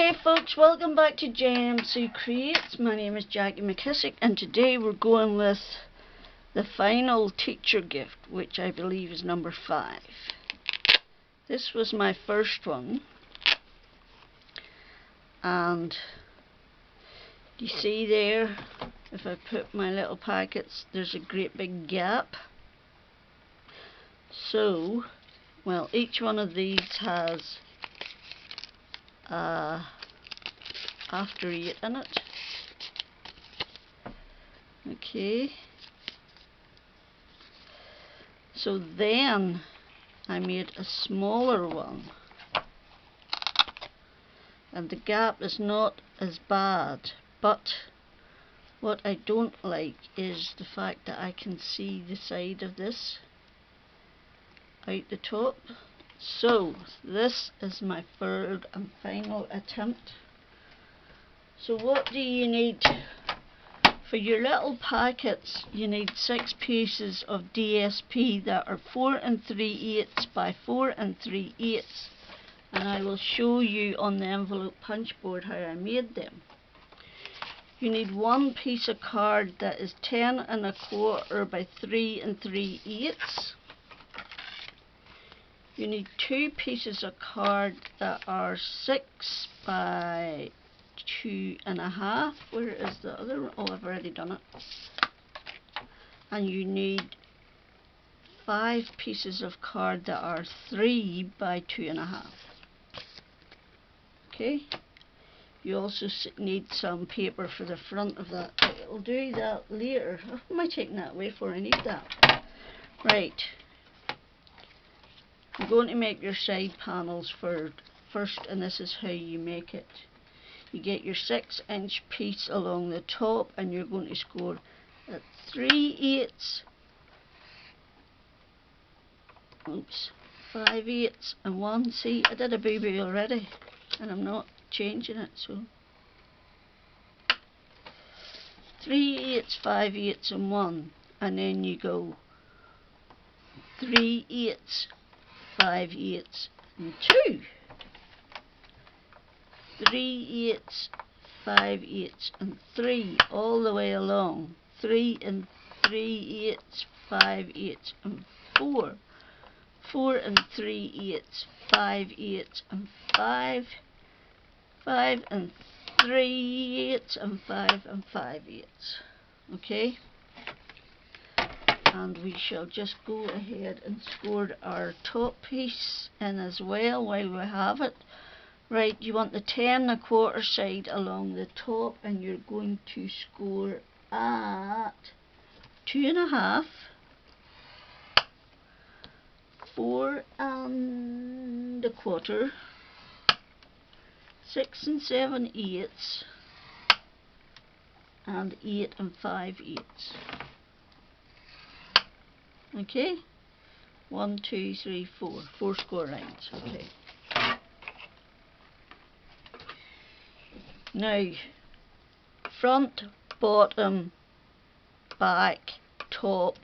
Hey folks, welcome back to JMC Creates. My name is Jackie McKissick, and today we're going with the final teacher gift, which I believe is number 5. This was my first one, and you see there, if I put my little packets, there's a great big gap. So, well, each one of these has after 8 in it. Okay, so then I made a smaller one, and the gap is not as bad, but what I don't like is the fact that I can see the side of this out the top. So this is my third and final attempt. So what do you need? For your little packets, you need 6 pieces of DSP that are 4 3/8 by 4 3/8, and I will show you on the envelope punch board how I made them. You need 1 piece of card that is 10 1/4 by 3 3/8. You need 2 pieces of card that are 6 by 2 1/2. Where is the other one? Oh, I've already done it. And you need 5 pieces of card that are 3 by 2 1/2. Okay. You also need some paper for the front of that. I'll do that later. I might take that away for I need that. Right. You're going to make your side panels first, and this is how you make it. You get your 6-inch piece along the top, and you're going to score at 3/8, 5/8 and 1. See, I did a boo-boo already, and I'm not changing it, so 3/8, 5/8 and 1, and then you go 3/8, 5/8 and 2, 3/8, 5/8 and 3, all the way along. 3 3/8, 5/8 and 4, 4 3/8, 5/8 and 5, 5 3/8 and 5 5/8. Okay, and we shall just go ahead and score our top piece in as well while we have it. Right, you want the 10 1/4 side along the top, and you're going to score at 2 1/2, 4 1/4, 6 7/8, and 8 5/8. Okay, 1 2 3 4, 4 score lines. Okay. Now, front, bottom, back, top,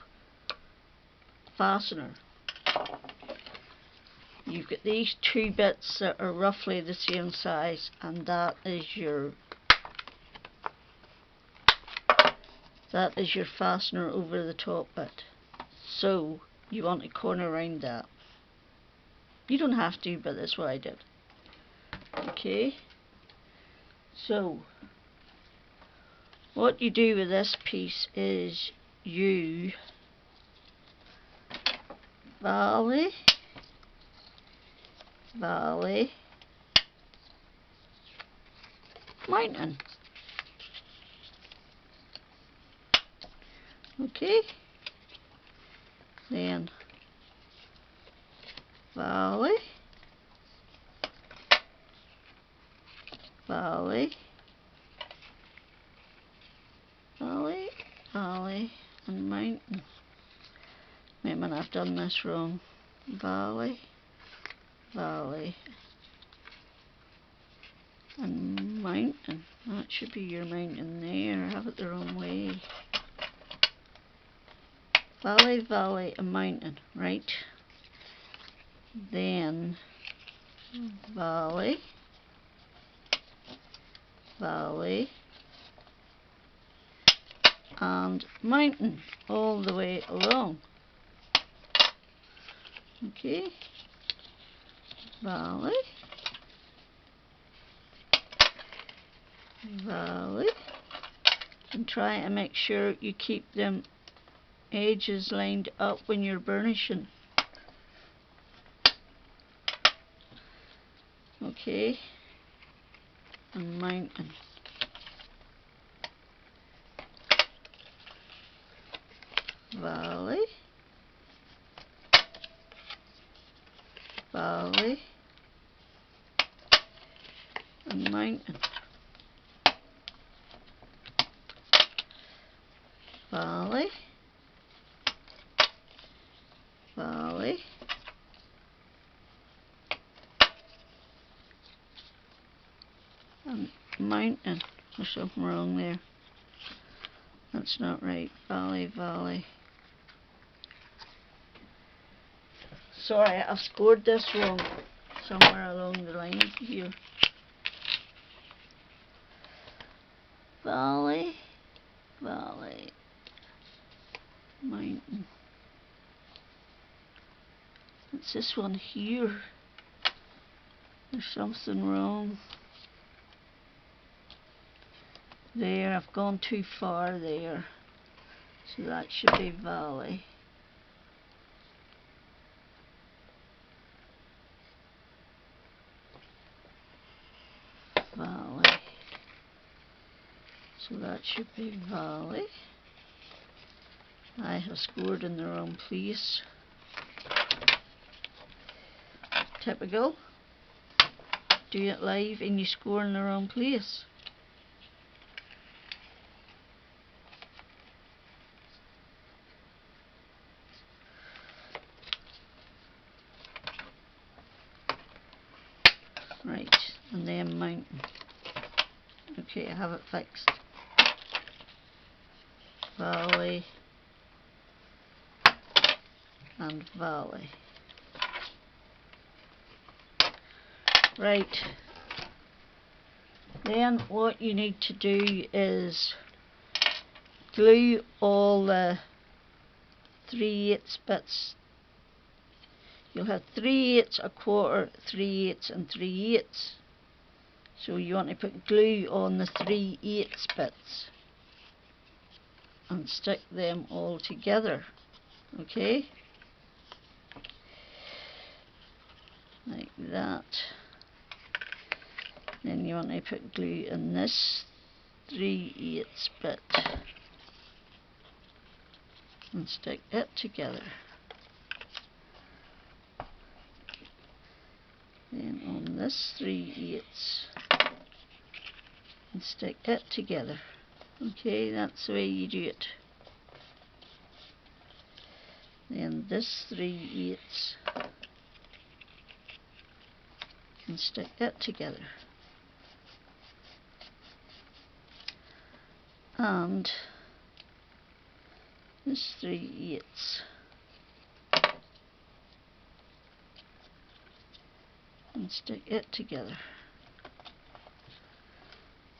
fastener. You've got these 2 bits that are roughly the same size, and that is your fastener over the top bit. So you want to corner around that. You don't have to, but that's what I did. Okay. So what you do with this piece is you valley, mountain. Okay, then valley, and mountain. Wait a minute, I've done this wrong. Valley, and mountain. That should be your mountain there. I have it the wrong way. Valley and mountain, right? Then valley, valley, and mountain all the way along. Okay, valley, valley, and try and make sure you keep them edges lined up when you're burnishing. Okay, and mountain. Valley, valley, and mountain. Valley, valley, and mountain. There's something wrong there. That's not right. Valley, valley. Sorry, I've scored this wrong somewhere along the line here. Valley, valley, mountain. It's this one here. There's something wrong. There, I've gone too far there. So that should be valley. Valley. So that should be valley. I have scored in the wrong place. Typical. Do it live and you score in the wrong place. Right, and then mountain. Okay, I have it fixed. Valley and valley. Right. Then what you need to do is glue all the 3/8 bits. You'll have 3/8, a quarter, 3/8 and 3/8. So you want to put glue on the 3/8 bits and stick them all together. Okay? Like that. Then you want to put glue in this 3/8 bit and stick it together. Then on this 3/8 and stick it together. Okay, that's the way you do it. Then this 3/8 and stick it together. And this 3/8 and stick it together.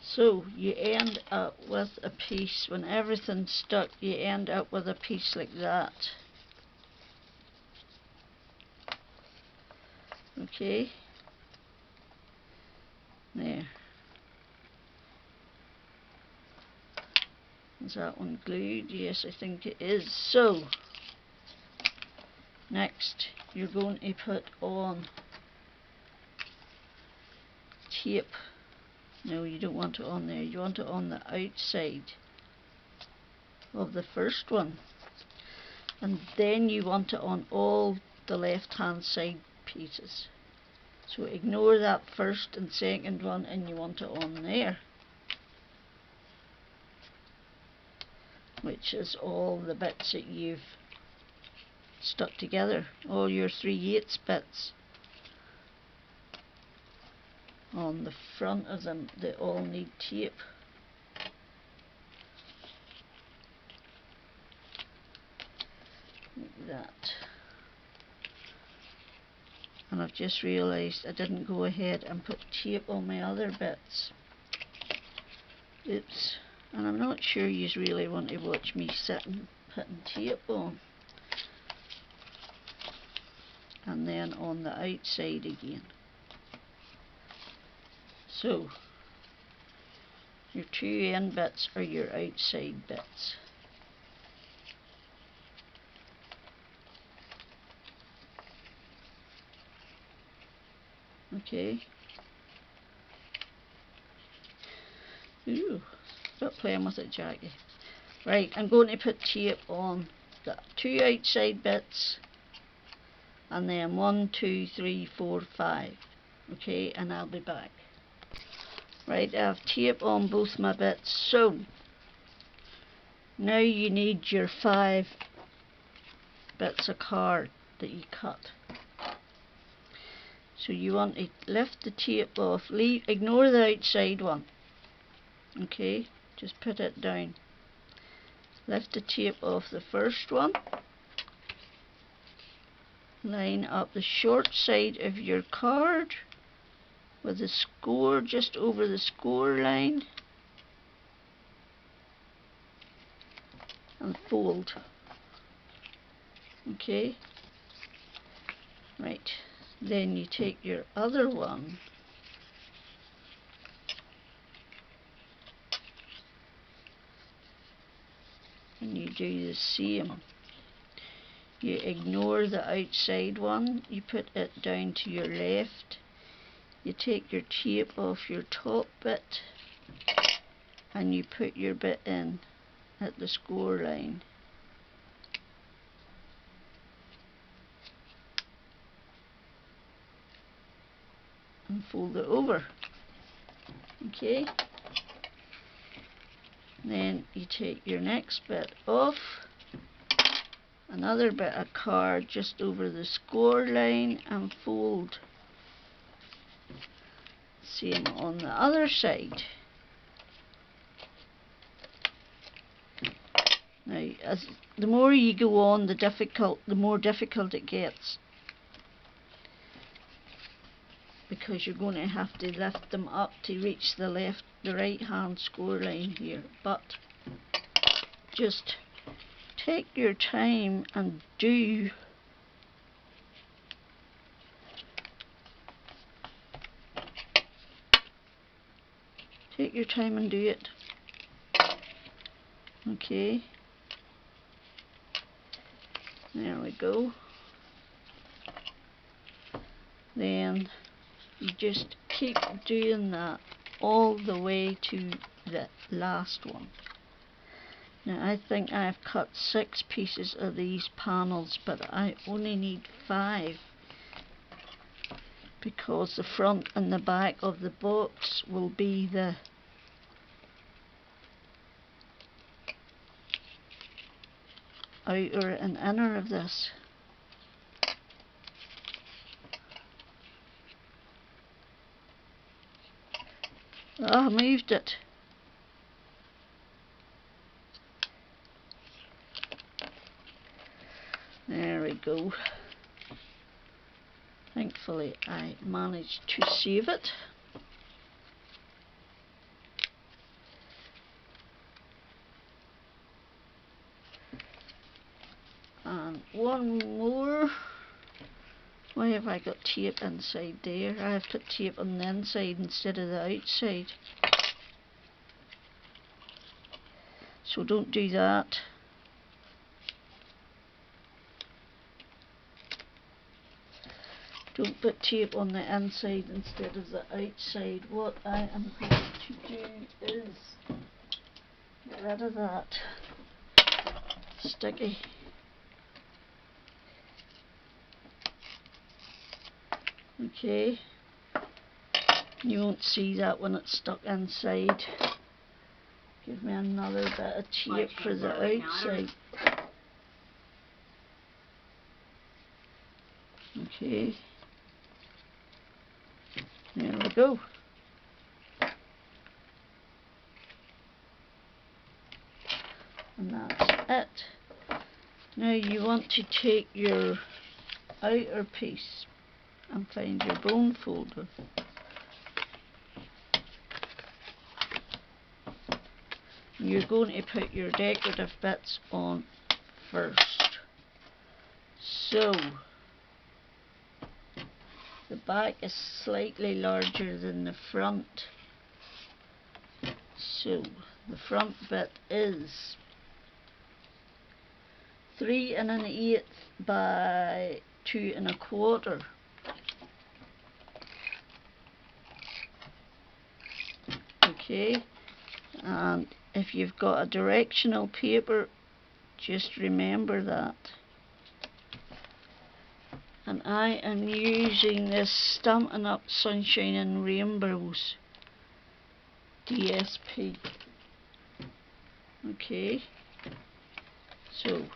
So you end up with a piece, when everything's stuck, you end up with a piece like that. Okay, there. Is that one glued? Yes, I think it is. So, next you're going to put on tape. No, you don't want it on there. You want it on the outside of the first one. And then you want it on all the left hand side pieces. So ignore that first and second one and you want it on there. Which is all the bits that you've stuck together. All your 3/8 bits. On the front of them, they all need tape. Like that. And I've just realised I didn't go ahead and put tape on my other bits. Oops. And I'm not sure you really want to watch me sitting putting tape on. And then on the outside again. So, your two end bits are your outside bits. Okay. Ooh, stop playing with it, Jackie. Right, I'm going to put tape on the two outside bits, and then 1, 2, 3, 4, 5. Okay, and I'll be back. Right, I have tape on both my bits, so now you need your 5 bits of card that you cut. So you want to lift the tape off, ignore the outside one. Okay, just put it down. Lift the tape off the first one. Line up the short side of your card with the score just over the score line and fold. Okay, right, then you take your other one and you do the same. You ignore the outside one, you put it down to your left, you take your tape off your top bit and you put your bit in at the score line. And fold it over. Okay, then you take your next bit off, another bit of card just over the score line and fold. Same on the other side. Now, as the more you go on, the more difficult it gets, because you're going to have to lift them up to reach the right hand score line here. But just take your time and do. Take your time and do it. Okay. There we go. Then you just keep doing that all the way to the last one. Now I think I've cut 6 pieces of these panels, but I only need 5 because the front and the back of the box will be the outer and inner of this. Oh, I moved it. There we go. Thankfully I managed to save it. And one more. Why have I got tape inside there? I have put tape on the inside instead of the outside. So don't do that. Don't put tape on the inside instead of the outside. What I am going to do is get rid of that sticky. Okay, you won't see that when it's stuck inside. Give me another bit of tape for the outside. Okay, there we go. And that's it. Now you want to take your outer piece and find your bone folder. You're going to put your decorative bits on first. So the back is slightly larger than the front, so the front bit is 3 1/8 by 2 1/4. Okay, and if you've got a directional paper, just remember that. And I am using this Stampin' Up! Sunshine and Rainbows DSP. Okay, so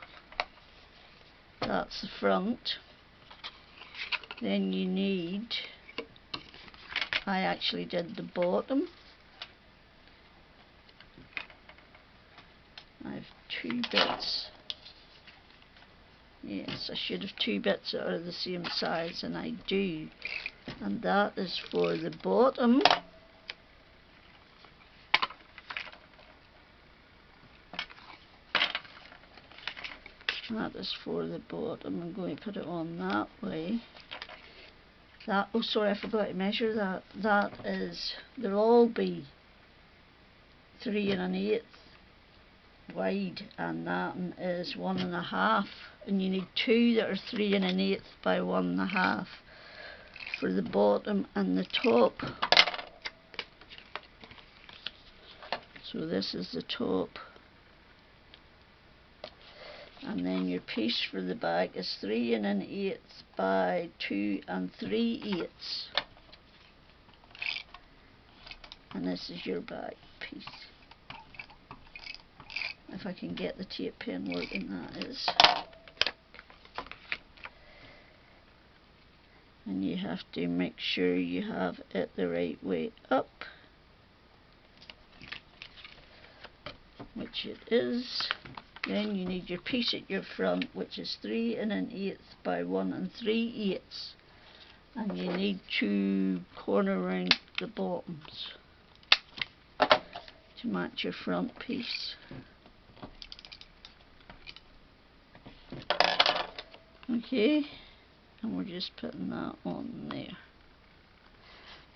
that's the front. Then you need, I actually did the bottom. I have 2 bits. Yes, I should have 2 bits that are the same size, and I do. And that is for the bottom. That is for the bottom. I'm going to put it on that way. That, oh sorry, I forgot to measure that. That is, they'll all be 3 1/8 wide, and that is 1 1/2, and you need 2 that are 3 1/8 by 1 1/2 for the bottom and the top. So this is the top, and then your piece for the back is 3 1/8 by 2 3/8, and this is your back piece. If I can get the tape pen working, that is. And you have to make sure you have it the right way up, which it is. Then you need your piece at your front, which is 3 1/8 by 1 3/8, and you need to corner round the bottoms to match your front piece. Okay, and we're just putting that on there,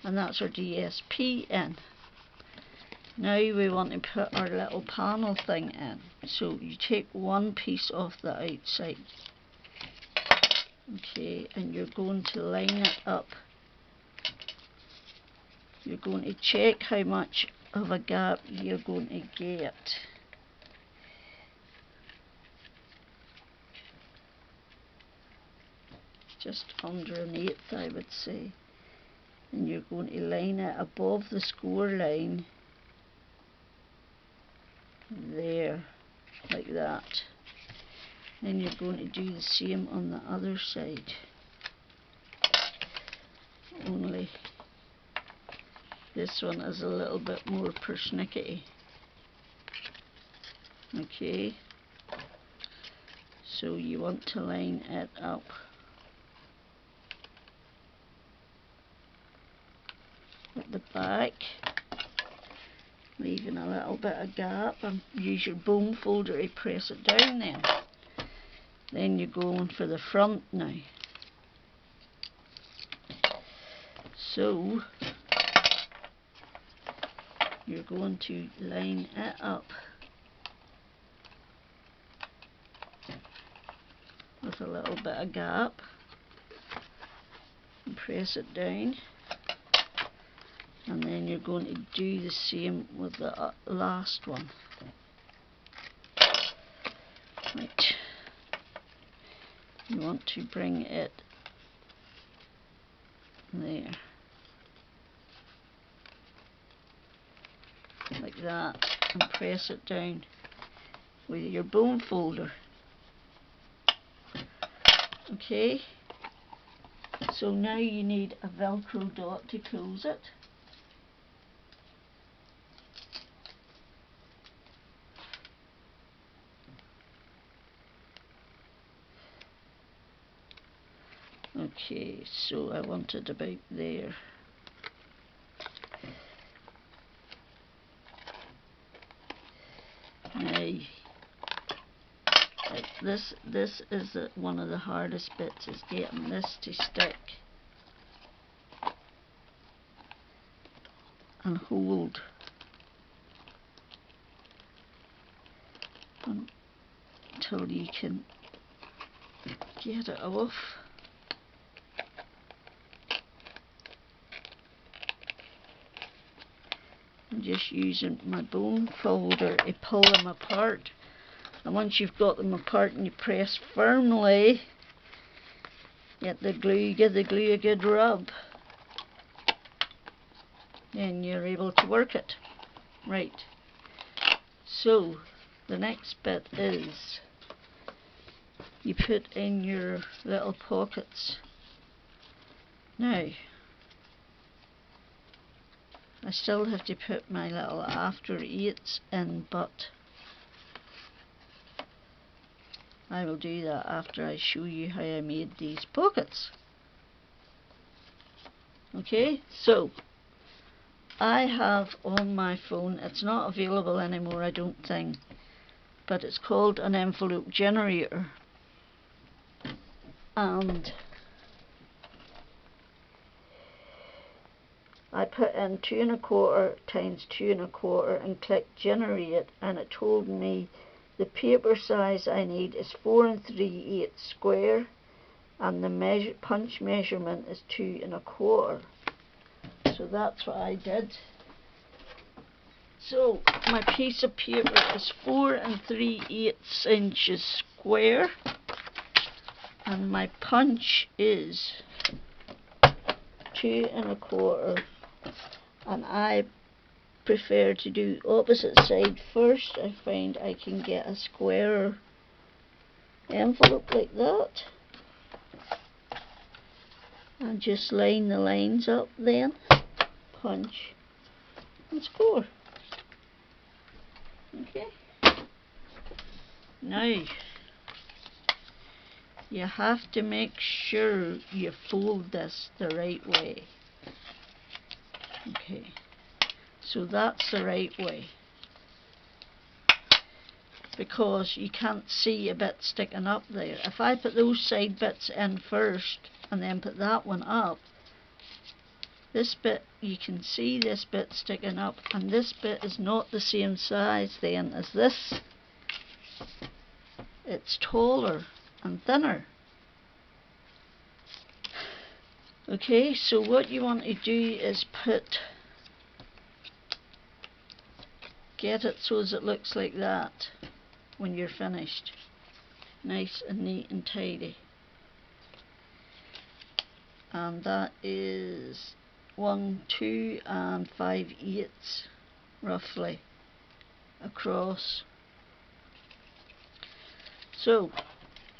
and that's our DSP in. Now we want to put our little panel thing in. So you take one piece off the outside, okay, and you're going to line it up. You're going to check how much of a gap you're going to get. Just under 1/8, I would say. And you're going to line it above the score line there, like that. Then you're going to do the same on the other side, only this one is a little bit more persnickety. Okay, so you want to line it up at the back, leaving a little bit of gap, and use your bone folder to press it down then. Then you're going for the front now. So you're going to line it up with a little bit of gap and press it down, and then you're going to do the same with the last one. Right, you want to bring it there, like that, and press it down with your bone folder. Okay, so now you need a Velcro dot to close it. Okay, so I want it about there. this is one of the hardest bits, is getting this to stick and hold until you can get it off. I'm just using my bone folder to pull them apart, and once you've got them apart and you press firmly, give the glue a good rub, then you're able to work it. Right, so the next bit is you put in your little pockets. Now I still have to put my little after eights in, but I will do that after I show you how I made these pockets. Okay, so I have on my phone, it's not available anymore I don't think, but it's called an envelope generator, and I put in 2 1/4 times 2 1/4 and clicked generate, and it told me the paper size I need is 4 3/8 square, and the punch measurement is 2 1/4. So that's what I did. So my piece of paper is 4 3/8 inches square, and my punch is 2 1/4, and I prefer to do opposite side first. I find I can get a square envelope like that, and just line the lines up, then punch and score. Okay, now you have to make sure you fold this the right way. Okay, so that's the right way, because you can't see a bit sticking up there. If I put those side bits in first and then put that one up, this bit, you can see this bit sticking up, and this bit is not the same size then as this. It's taller and thinner. Okay, so what you want to do is get it so as it looks like that when you're finished. Nice and neat and tidy. And that is 1, 2 and 5/8 roughly across. So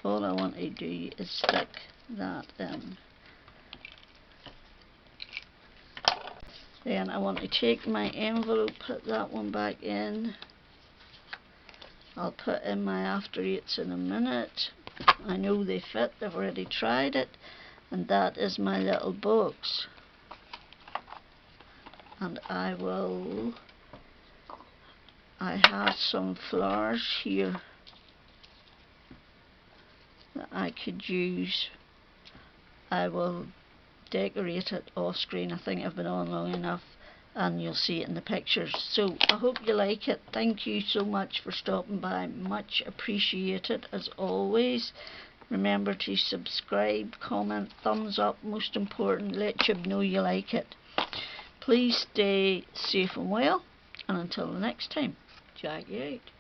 all I want to do is stick that in. Then I want to take my envelope, put that one back in. I'll put in my after eights in a minute. I know they fit, I've already tried it. And that is my little box. And I have some flowers here that I could use. I will decorate it off screen. I think I've been on long enough, and you'll see it in the pictures. So I hope you like it. Thank you so much for stopping by, much appreciated as always. Remember to subscribe, comment, thumbs up, most important, let YouTube know you like it. Please stay safe and well, and until the next time, Jack you out.